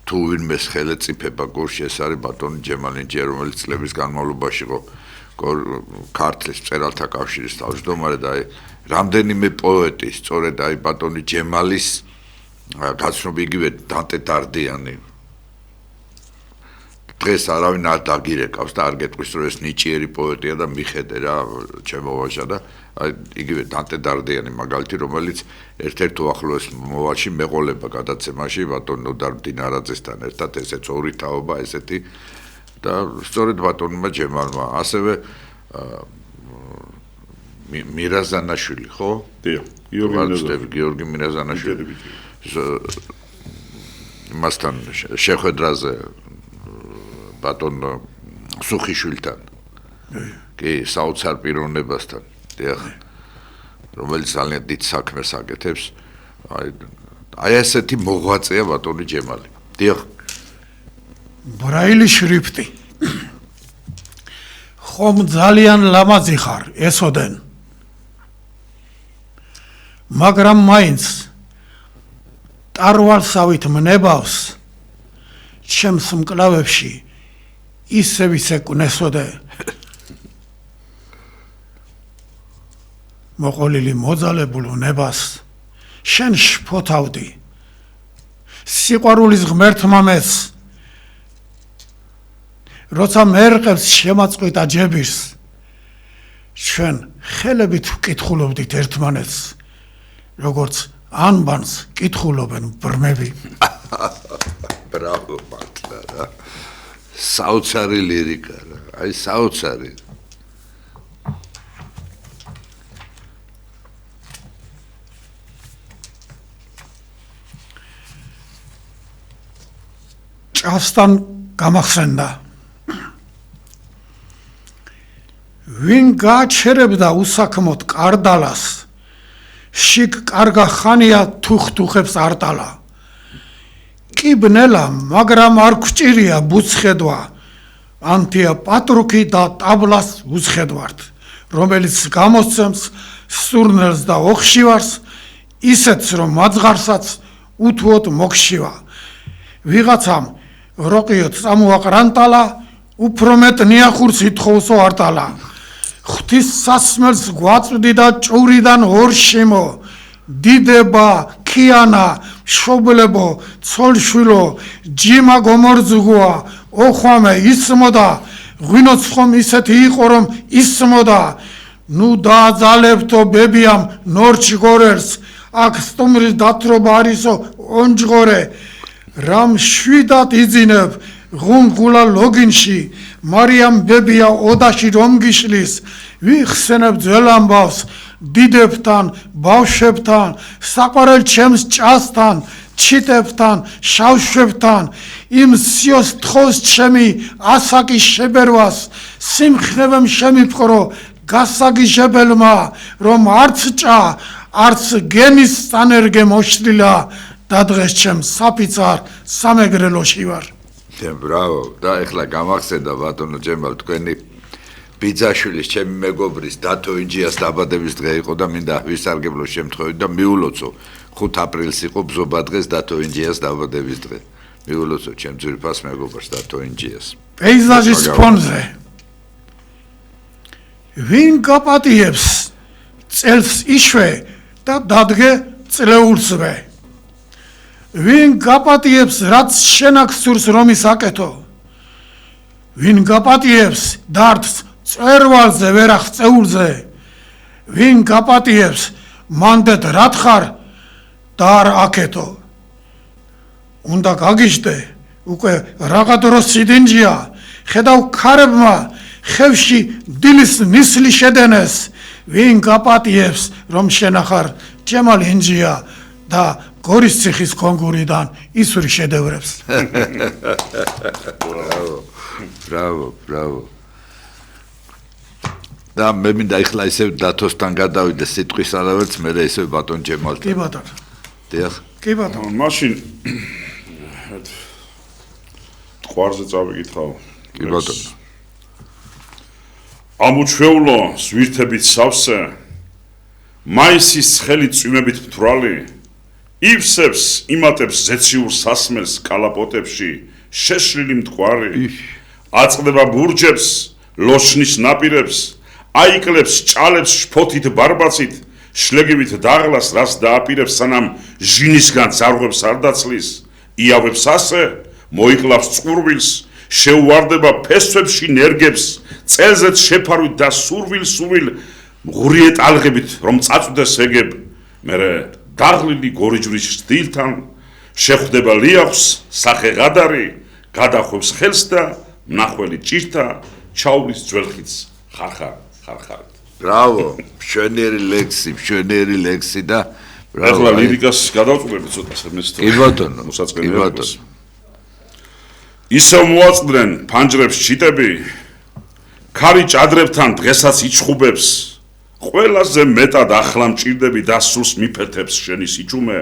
თუ ვინმეს ხელეწიფება გორში, ეს არის ბატონი ჯემალინჯე, რომელიც წლების განმავლობაში იყო ქართლის მწერალთა კავშირის თავმჯდომარე და რამდენიმე პოეტი, სწორედ აი ბატონი ჯემალის გაცნობი იგივე დანტე დარდიანი. დღეს არავინ არ დაგირეკავს და არ გეტყვის, რომ ეს ნიჭიერი პოეტია და მიხედე რა ჩემო ვაჟა და იგივე დანტე დარდიანი მაგალითი, რომელიც ერთ-ერთ უახლოეს მოვალში მეყოლება გადაცემაში ბატონ ნოდარ მდინარაძესთან ერთად, ესეც ორი თაობა ესეთი და სწორედ ბატონმა ჯემალმა ასევე მირაზანაშვილი, ხო? გიორგი მირაზანაშვილი. მასთან შეხვედრაზე ბატონ სუხიშვილთან, კი, საოცარ პიროვნებასთან, დიახ, რომელიც ძალიან დიდ საქმეს აკეთებს. აი ესეთი მოღვაწეა ბატონი ჯემალი. დიახ.
ბრაილი შრიფტი. ხომ ძალიან ლამაზი ხარ, ესოდენ. მაგრამ მაინც ტარვალსავით მნებავს ჩემს მკლავებში ისევ ისეკვნესოდე. მოყოლილი მოძალებულ ნებას შენ შფოთავდი. სიყვარულის ღმერთმა მეც როცა მერყევს შემაწყვიტა ჯებირს, ჩვენ ხელებით ვკითხულობდით ერთმანეთს, როგორც ანბანს კითხულობენ ბრმები.
ბრავო მართლა რა. საოცარი ლირიკა რა. აი საოცარი.
ჭასთან გამახსენდა. ვინ გააჩერებდა უსაქმოდ კარდალას, შიგ კარგა ხანია თუხთუხებს არტალა. კი ბნელა, მაგრამ არ გვჭირია ბუცხედვა, ანთია პატრუქი და ტაბლას უცხედვართ, რომელიც გამოსცემს სურნელს და ოხშივარს, ისეთს რომ მაძღარსაც უთუოდ მოგშივა. ვიღაცამ როყიოთ წამოაყრანტალა, უფრო მეტ ნიახურს ითხოვსო არტალა. ღვთის სასმელს გვაწვდი და ჭურიდან ორშიმო, დიდება, ქიანა, შობლებო, ცოლშვილო, ჯიმა გომორძგოა, ოხვამე ისმოდა, ღვინოც ხომ ისეთი იყო რომ ისმოდა. ნუ დააძალებთო ბებიამ ნორჩგორერს, აქ სტუმრის დათრობა არისო ონჯღორე. რამ შვიდად იძინებ ღუნღულა ლოგინში, მარიამ ბებია ოდაში რომ გიშლის, ვიხსენებ ძველ ამბავს, დიდებთან, ბავშვებთან, საყვარელ ჩემს ჭასთან, ჩიტებთან, შავშვებთან, იმ სიოს თხოს ჩემი ასაკის შებერვას, სიმხნევემ შემიფყრო გასაგიჟებელმა, რომ არც ჭა, არც გემის სანერგე მოშლილა და დღეს ჩემ საფიცარ სამეგრელოში ვარ.
ბრავო, და ეხლა გამახსენდა ბატონო ჯემალ თქვენი ბიძაშვილის ჩემი მეგობრის დათო ინჯიას დაბადების დღე იყო და მინდა ვისარგებლო შემთხვევით და მიულოცო 5 აპრილს იყო ბზობა დღეს დათო ინჯიას დაბადების დღე. მიულოცო ჩემ ძვირფას მეგობარს დათო ინჯიას.
პეიზაჟის ფონზე ვინ გაპატიებს წელს იშვე და დადგე წლეულსვე. ვინ გაპატიებს რაც შენ აქ სურს რომ ისაკეთო. ვინ გაპატიებს დარდს წერვალზე ვერახ წეულზე. ვინ გაპატიებს მანდეთ რა თხარ და არ აკეთო. უნდა გაგიჟდე უკვე რაღა დროს სიდინჯია. ხედავ ქარებმა ხევში დილის ნისლი შედენეს. ვინ გაპატიებს რომ შენახარ ჯემალ ინჯია და გორის ციხის კონგურიდან ისური შედევრებს.
ბრავო. და მე მინდა ეხლა ისევ დათოსთან გადავიდე სიტყვის არაერთს, მე ისევ ბატონ ჯემალთან.
კი ბატონო.
დიახ.
კი ბატონო.
მაშინ ტყვარზე წავიკითხავ.
კი ბატონო.
ამუჩვეულო ზვირთებით სავსე, მაისის ცხელი წვიმებით მთვრალი, ივსებს იმატებს ზეციურ სასმელს კალაპოტებში, შეშლილი მტკვარი, აწყდება ბურჯებს, ლოშნის ნაპირებს, აიკლებს ჭალებს შფოთით ბარბაცით, შლეგივით დაღლას რას დააპირებს სანამ ჟინისგან ძარღვებს არ დაცლის, იავებს ასე, მოიკლავს წყურვილს, შეუვარდება ფესვებში ნერგებს, წელზეც შეფარვით და სურვილ ღურიე ტალღებით რომ წაწვდეს ეგებ, მერე დაღლილი გორიჯვრის სტილთან შეხვდება ლიახს სახე ღადარი, გადახვევს ხელს და მნახველი ჭირთა ჩაულის ძველხიც ხარხარ.
ბრავო, მშვენიერი ლექსი და
ეხლა ლირიკას გადავწყვეტ ცოტა სემესტრო.
კი ბატონო.
ისევ მოაწყდნენ ფანჯრებს ჩიტები, ქარი ჭადრებთან დღესაც იჩხუბებს, ყველაზე მეტად ახლა მჭირდები და სულს მიფეთებს შენი სიჩუმე.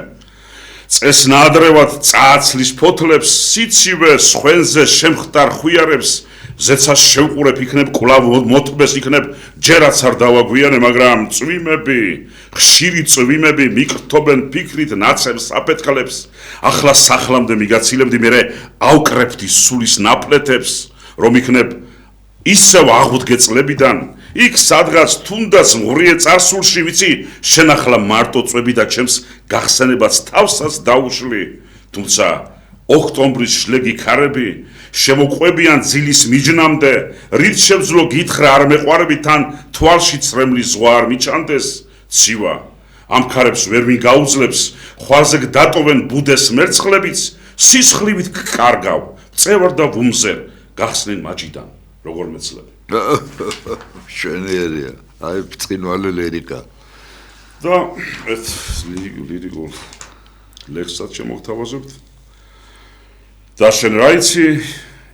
წესნაადრევად წააცლის ფოთლებს, სიცივე სხვენზე შემხტარ ხვიარებს, ზეცას შევყურებ იქნებ კვლავ მოთბეს იქნებ ჯერაც არ დავაგვიანე, მაგრამ წვიმები, ხშირი წვიმები მიკრთობენ ფიქრით ნაცემს აფეთქლებს, ახლა სახლამდე მიგაცილებდი მერე ავკრებდი სულის ნაპლეთებს, რომ იქნებ ისევ აღვდგე წლებიდან, იქ სადღაც თუნდაც მღრიე წარსულში ვიცი, შენ ახლა მარტო წვები და ჩემს გახსენებაც თავსაც დაუშლი, თუმცა ოქტომბრის შლეგი ქარები შემოყვებიან ძილის მიჯნამდე, რით შევძლო გითხრა არ მეყვარები თან თვალში ცრემლი ზღვა არ მიჩანდეს, ცივა ამ ქარებს ვერ ვინ გაუძლებს, ხვალზე დატოვენ ბუდეს მერცხლებიც, სისხლივით კარგავ, წევარ და ვუმზერ, გახსნენ მაჯიდან, როგორ მეცლები.
შვენიერია, აი ბრწყინვალე ლირიკა.
და ეს ლირიკულ ლექსად შემოგთავაზებთ. და შენ რა იცი,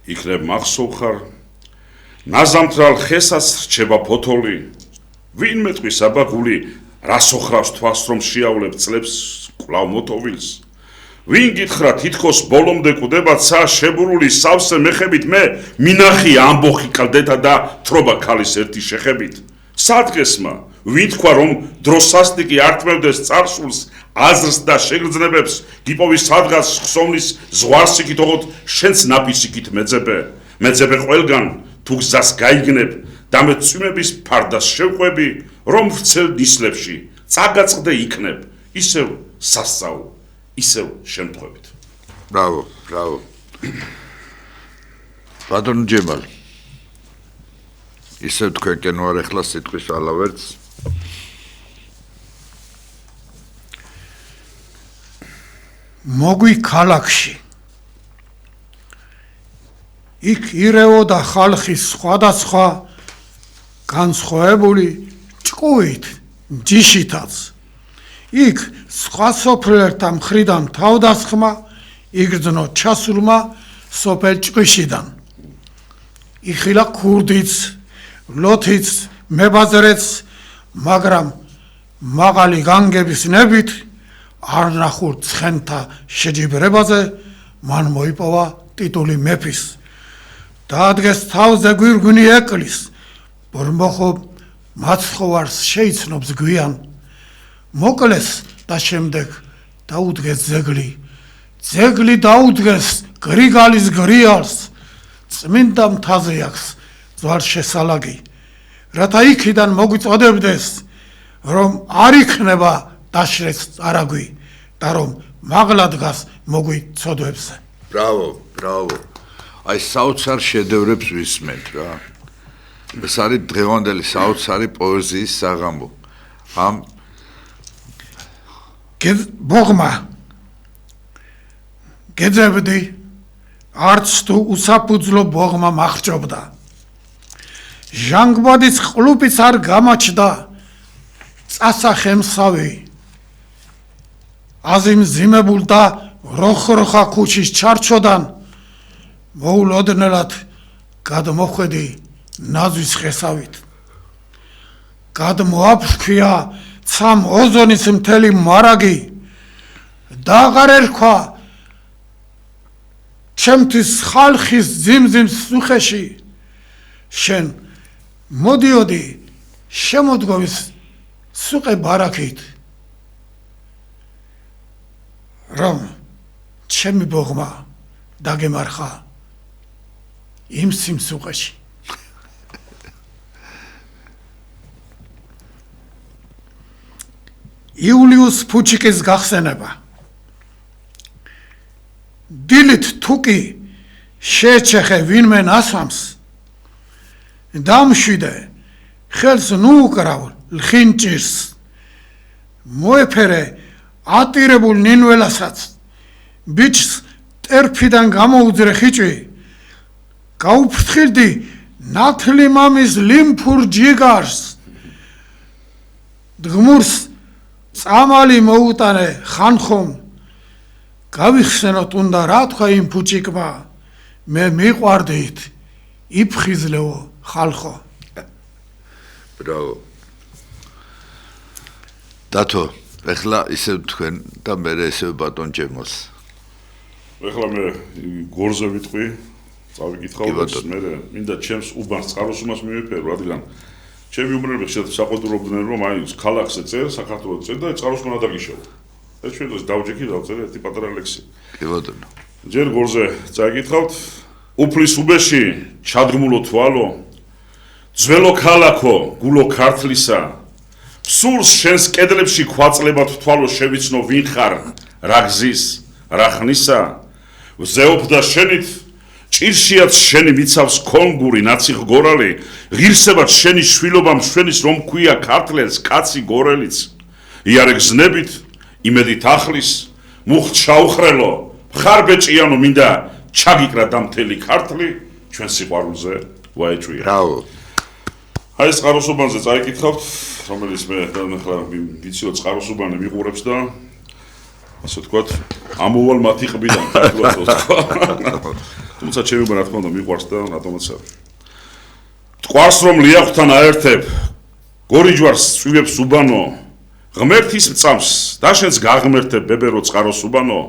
იქნებ მახსოვ ხარ, ნაზამთრალ ხესაც რჩება ფოთოლი, ვინ მეტყვის აბაგული, რას ოხრავს თვალს რომ შეავლებ წლებს კვლავ მოტოვილს, ვინ გითხრა თითქოს ბოლომდე კვდება ცა შებურული სავსე მეხებით, მე მინახი ამბოხი კლდეთა და თრობა ქალის ერთი შეხებით, სადღესმა ვინ თქვა რომ დროსასტიკი არტმევდეს წარსულს, აზრს და შეგრძნებებს, გიპოვის სადღაც ხსოვნის ზღვარსიკით ოღოთ შენც ნაფისიკით მეძებე ყველგან თუ გზას გაიგნებ და მე წვიმების ფარდას შევყვები, რომ ვრცელ ნისლებში წაგაწყდე იქნებ, ისევ სასწაულ, ისევ შემთხვევით.
ბრავო. ბატონო ჯემალ, ისევ თქვენ ვარ ეხლა სიტყვის ალავერts.
მოგვი ქალაქში იქ ირეოდა ხალხის სხვადასხვა განსხვავებული ჭკუით ჯიშითაც. იქ სხვა სოფლერთა მხრიდან თავდასხმა იგრძნო ჩასულმა სოფელ ჭყვიშიდან. იხილა ქურდიც, ლოთიც, მებაზრეც, მაგრამ მაღალი განგების ნებით არ ნახულ ცხენთა შეჯიბრებაზე მან მოიპოვა ტიტული მეფის. დაადგეს თავზე გვირგვინი ეკლის, ბორმოხო მაცხოვარს შეიცნობს გვიან. მოკლეს და შემდეგ დაუდგეს ძეგლი. ძეგლი დაუდგეს გრიგალის გრიალს. წმინდა მთაზე აქვს ძვალშესალაგი. რათა იქიდან მოგვიწოდებდეს, რომ არ იქნება დაშრეს წარაგვი და რომ მაღლა დგას მოგვიცოდვებზე.
ბრავო. აი საოცარ შედევრებს ვისმენთ რა. ეს არის დღევანდელი საოცარი პოეზიის საღამო. ამ
ბოღმა გეძებდი, არც თუ უსაფუძვლო ბოღმა მახრჭობდა. ჟანგბადის ყლუპიც არ გამაჩდა, წასახემსავი. აზიმზიმებულ და როხროხა ქუჩის ჩარჩოდან მოულოდნელად გადმოხვედი ნაზვის ხესავით. გადმოაფრქვია ცამ ოზონის მთელი მარაგი და აღარ ერქვა ჩემთვის ხალხის ძიმძიმს სუხეში. შენ მოდიოდი შემოდგოვის სუყე ბარაქით, რომ ჩემი ბოღმა დაგემარხა იმ სიმსუყეში. იულიუს ფუჩიკის გახსენება. დილით თუკი შეეჩეხე ვინმე ნასვამს, დამშვიდე ხელს ნუუკრავ ლხინჭირს, მოეფერე ატირებულ ნინველასაც, ბიჭს ტერფიდან გამოუძრე ხიჭვი, გაუფრთხილდი ნათლი მამის ლიმფურ ჯიგარს, დღმურს წამალი მოუტანე ხანხომ, გავიხსენოთ უნდა რა თქვა იმ ფუჭიკმა, მე მიყვარდით იფხიზლეო ხალხო.
ბრავო. დათო, ეხლა ისევ თქვენ და მე ესევ ბატონ ჯემოს.
ეხლა მე გორზე ვიტყვი, წავიკითხავ და მე მინდა ჩემს უბანს წყაროსუმას მივიფერო, რადგან ჩემი უმრავლესობა შეიძლება საყოველთაობდნენ რომ აი ქალაქზე წერ, საქართველოს წერ და წყაროსუმა დაგიშოვა. ეს ჩვენ დღეს დავჯექი დავწერე ერთი პატარა ლექსი.
კი ბატონო.
ჯერ გორზე წაიკითხავთ, უფლის უბეში ჩადგმულო თვალო, ძველო ქალაქო, გულო ქართლისა, ფსურს შენს კედლებში ქვაწლებად თვალო შევიცნო ვინ ხარ, რა გზის, რა ხნისა, ვზეობ და შენით ჭირშიაც შენი მიცავს კონგური ნაციხ გორალი, ღირსებად შენი შვილობა მშვენის რომ ქვია ქართლებს კაცი გორელიც, იარე გზნებით, იმედით ახლის, მუხთ შაუხრელო, მხარბეჭიანო მინდა ჩაგიკრა და მთელი ქართლი, ჩვენ სიყვარულზე ვაეჭვია.
ბრავო.
აი ეს წყაროსუბანზე წაიკითხავთ, რომელიც მე ახლა ვიცი რომ წყაროსუბანი მიყურებს და ასე ვთქვათ, ამოვალ მათი ყბიდან, თუმცა ჩემი რა თქმა უნდა მიყვარს და რატომაც არა. ტყვარს რომ ლიახვთან აერთებ, გორიჯვარს წვივებს უბანო, ღმერთის მწამს და შენს გაღმერთებ ბებერო წყაროსუბანო,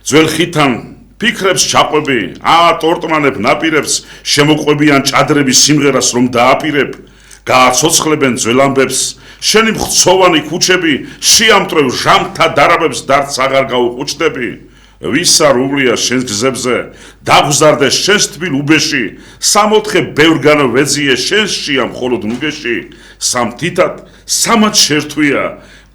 ძველ ხითან ფიქრებს ჩაყვები, ტორტმანებ ნაპირებს, შემოყვებიან ჭადრების სიმღერას რომ დააპირებ, გააცოცხლებენ ძველ ამბებს, შენი მხცოვანი ქუჩები, შეამტრევ ჟამთა დარაბებს დარც აღარ გაუყუჩდები, ვისა რულია შენს გზებზე, დაგზარდე შენს თბილ უბეში, სამოთხე ბევრგან ვეძიე შენს შია მხოლოდ ნუგეში, სამთითად, სამად შერთვია,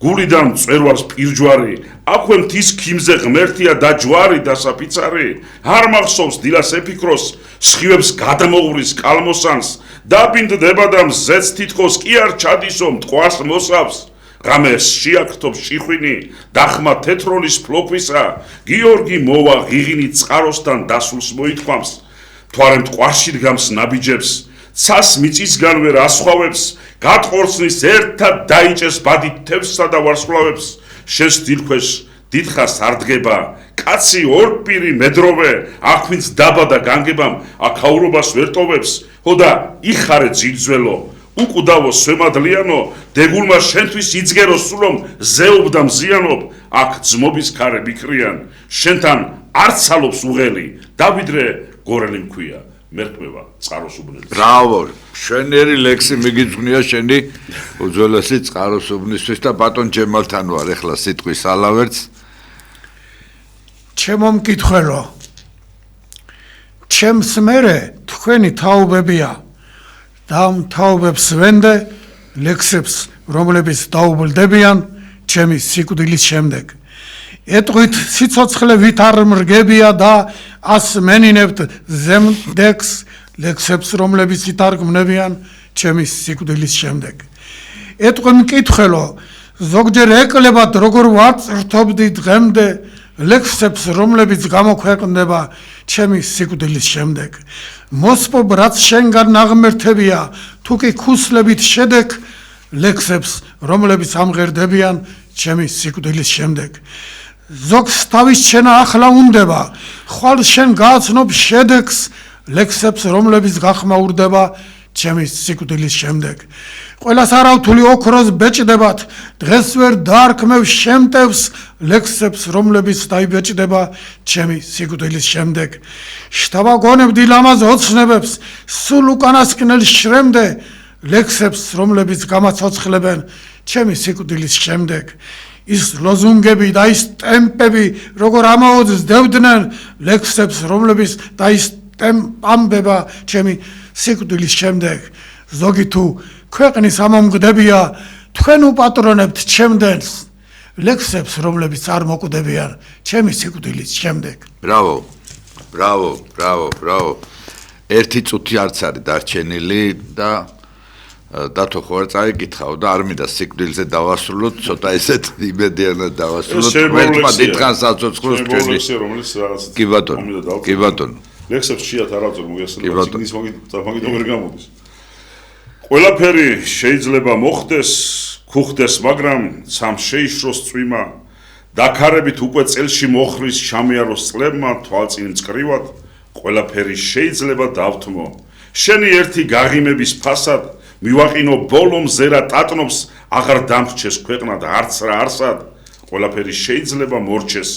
გულიდან მწვერვალს პირჯვარი, აქვე მთის ქიმზე ღმერთია და ჯვარი და საფიცარი, არ მახსოვს დილას ეფიქროს, სხივებს გადამოღვრის კალმოსანს, დაბინდდება და მზეც თითქოს კი არ ჩადისო მტყვას მოსავს, ღამეს შეაქრთობს ჭიხვინი, დახმა თეთრონის ფლოფისა, გიორგი მოვა ღიღინი წყაროსთან დასულს მოითქვამს, თვარე მტყვარში დგამს ნაბიჯებს, ცას მიწისგანვე რასხვავებს, გატყორცნის ერთად დაიჭეს ბადით თევსსა და ვარსკვლავებს, შენს დილქვეშ დიდხას არ დგება, კაცი ორპირი მედროვე, აქვინც დაბა და განგებამ აქაურობას ვერ ტოვებს, ხოდა იხარე ძიძველო, უკუდავო სვემადლიანო, დეგულმა შენთვის იძგერო სულომ, ზეობ და მზიანობ, აქ ძმობის ქარე მიქრიან, შენთან არ ცალობს უღელი, დავიდრე გორელი მქვია, მერკვევა წყაროსუბნელი.
ბრავო, შენერი ლექსი მიგიძვნია შენი უძველესი წყაროსუბნისთვის და ბატონ ჯემალთან ვარ ეხლა სიტყვის ალავერც.
ჩემო მკითხველო, ჩემს მერე თქვენი თაობებია და ამ თაობებს ვენდე ლექსებს, რომლებიც დაუბლდებიან ჩემი სიკვდილის შემდეგ. ეტყვით სიცოცხლე ვით არ მრგებია და ას მენინებთ ზემდექს ლექსებს, რომლებიც ითარგმნებიან ჩემი სიკვდილის შემდეგ. ეტყვი მკითხველო, ზოგჯერ ეკლებათ როგორ ვაწრთობდი დღემდე ლექსებს, რომლებიც გამოქვეყნდება ჩემი სიკვდილის შემდეგ. მოსპობ რაც შენგან ნაღმერთებია, თუ კი ქუსლებით შედეგ ლექსებს, რომლებიც ამღერდებიან ჩემი სიკვდილის შემდეგ. ზოგს თავის შენა ახლა უნდება, ხვალ შენ გააცნობ შედეგს ლექსებს, რომლებიც გახმაურდება ჩემი სიკვდილის შემდეგ. ყველას არავთული ოქროს ბეჭდებათ, დღეს ვერ დაარქმევ შემტევს ლექსებს, რომლებიც დაიბეჭდება ჩემი სიკვდილის შემდეგ. შთავაგონებდი ლამაზ ოცნებებს, სულ უკანასკნელ შრემდე ლექსებს, რომლებიც გამაცოცხლებენ ჩემი სიკვდილის შემდეგ. ის ლოზუნგები და ის ტემპები, როგორ ამაოძდებდნენ ლექსებს, რომლებიც და ის ამბება ჩემი სიკვდილის შემდეგ. ზოგი თუ ქვეყნის ამომგდებია, თქვენ უპატრონებთ ჩემდენს ლექსებს, რომლებიც არ მოკვდებიან ჩემი სიკვდილის შემდეგ.
ბრავო, ბრავო, ბრავო, ბრავო. ერთი წუთი არც არის დარჩენილი და დათო ხო არ წაიკითხავ და არ მინდა სიკვდილზე დავასრულოთ, ცოტა ესეთ იმედიანად დავასრულოთ. ერთმა დიდხანს აცოცხლოს ჩვენი. კი ბატონო, კი ბატონო.
ლექსებს შეათ არავწერ მოგესწრება, ციგნის მაგით ვერ გამოდის. ყველაფერი შეიძლება მოხდეს, ქუხდეს, მაგრამ სამ შეიშროს წვიმა, დაქარებით უკვე წელში მოხრის ჩამიაროს წლებმა, თვალწინ მწყრივად, ყველაფერი შეიძლება დავთმო. შენი ერთი გაღიმების ფასად მივაყინო ბოლომ ზერა ტატნობს, აღარ დამრჩეს ქვეყნად არც რა არსად, ყველაფერი შეიძლება მორჩეს.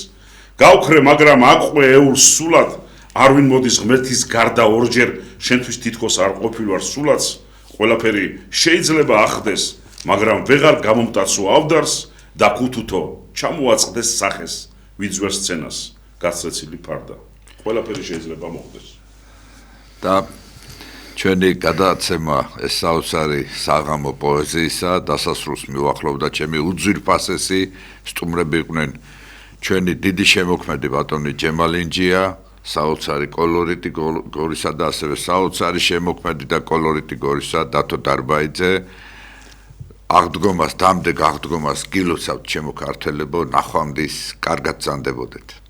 გავხრე, მაგრამ აყვე ეულს სულად, არ ვინ მოდის ღმერთის გარდა ორჯერ, შენთვის თითქოს არ ყოფილვარ სულაც, ყველაფერი შეიძლება ახდეს, მაგრამ ვეღარ გამომტაცო ავდარს და ქუთუთო ჩამოაწყდეს სახეს, ვიძვერ სცენას, გაცრეცილი ფარდა. ყველაფერი შეიძლება მოხდეს.
და ჩვენი გადაცემა ეს საოცარი საღამო პოეზიისა დასასრულს მივახლოვდა ჩემი უძვირფასესი სტუმრები იყვნენ ჩვენი დიდი შემოქმედი ბატონი ჯემალინჯია, საოცარი კოლორიტი გორისა და ასევე საოცარი შემოქმედი და კოლორიტი გორისა დათო დარბაიძე. აღდგომას, დამდეგ აღდგომას გილოცავთ ჩემო ქართველებო, ნახვამდის, კარგად ბრძანდებოდეთ.